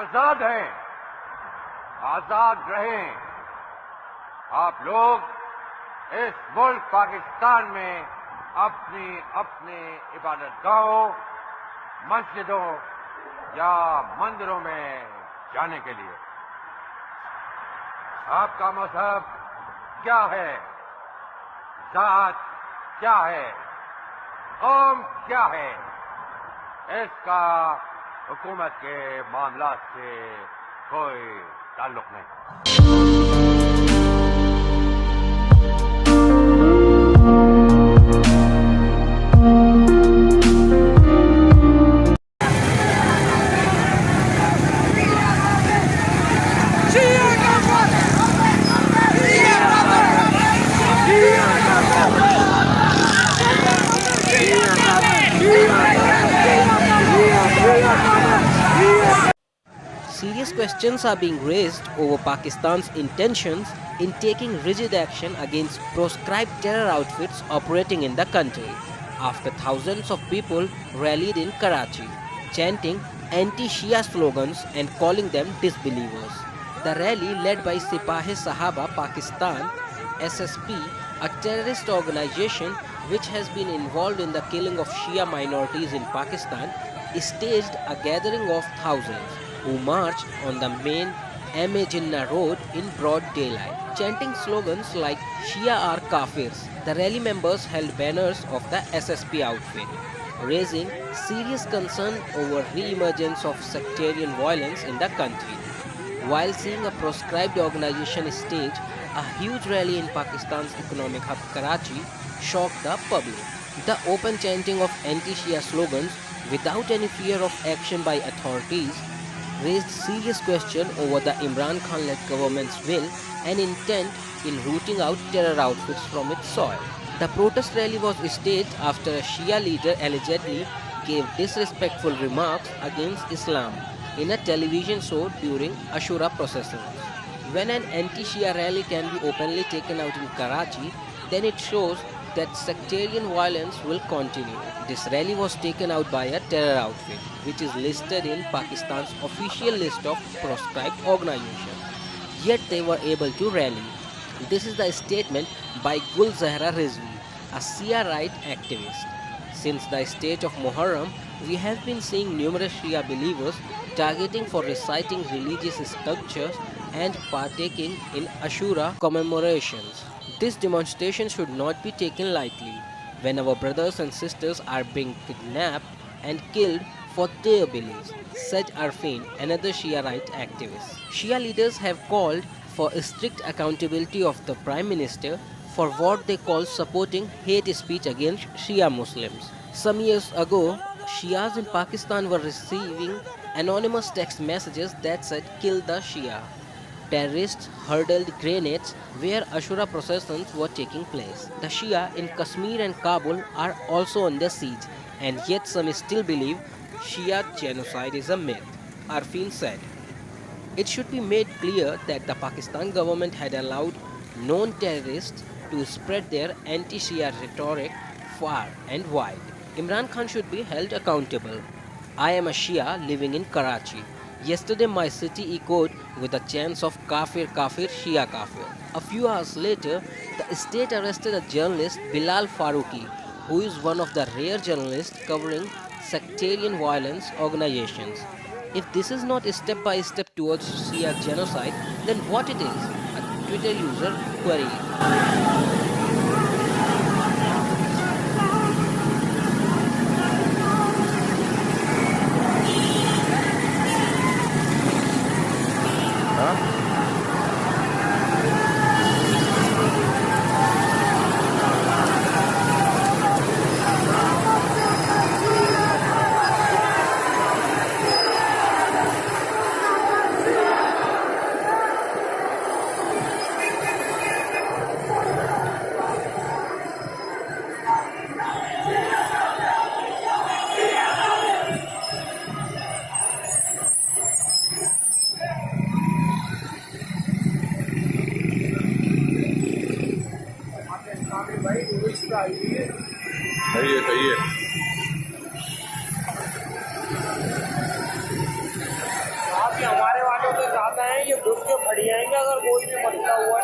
आजाद हैं, आजाद रहें। आप लोग इस मुल्क पाकिस्तान में अपनी अपनी इबादतगाहों, मस्जिदों या मंदिरों में जाने के लिए। आपका मजहब क्या है, जात क्या है, कौम क्या है, इसका हुकूमत के मामलात से कोई ताल्लुक नहीं। Serious questions are being raised over Pakistan's intentions in taking rigid action against proscribed terror outfits operating in the country, after thousands of people rallied in Karachi, chanting anti-Shia slogans and calling them disbelievers. The rally, led by Sipahe Sahaba Pakistan (SSP), a terrorist organization which has been involved in the killing of Shia minorities in Pakistan, staged a gathering of thousands who marched on the main M.A. Jinnah road in broad daylight, chanting slogans like Shia are Kafirs. The rally members held banners of the SSP outfit, raising serious concern over re-emergence of sectarian violence in the country. While seeing a proscribed organization stage a huge rally in Pakistan's economic hub Karachi shocked the public. The open chanting of anti-Shia slogans without any fear of action by authorities raised serious question over the Imran Khan-led government's will and intent in rooting out terror outfits from its soil. The protest rally was staged after a Shia leader allegedly gave disrespectful remarks against Islam in a television show during Ashura processions. When an anti-Shia rally can be openly taken out in Karachi, then it shows that sectarian violence will continue. This rally was taken out by a terror outfit, which is listed in Pakistan's official list of proscribed organizations. Yet they were able to rally. This is the statement by Gul Zahra Rizvi, a Shia right activist. Since the stage of Muharram, we have been seeing numerous Shia believers targeting for reciting religious sculptures and partaking in Ashura commemorations. This demonstration should not be taken lightly when our brothers and sisters are being kidnapped and killed for their beliefs, said Arfin, another Shia right activist. Shia leaders have called for strict accountability of the Prime Minister for what they call supporting hate speech against Shia Muslims. Some years ago, Shias in Pakistan were receiving anonymous text messages that said "Kill the Shia." Terrorists hurled grenades where Ashura processions were taking place. The Shia in Kashmir and Kabul are also under siege, and yet some still believe Shia genocide is a myth, Arfin said. It should be made clear that the Pakistan government had allowed known terrorists to spread their anti-Shia rhetoric far and wide. Imran Khan should be held accountable. I am a Shia living in Karachi. Yesterday my city echoed with the chants of Kafir Kafir Shia Kafir. A few hours later, the state arrested a journalist Bilal Farooqi, who is one of the rare journalists covering sectarian violence organizations. If this is not a step-by-step towards Shia genocide, then what it is? A Twitter user queried. सही है आपकी आवाज the war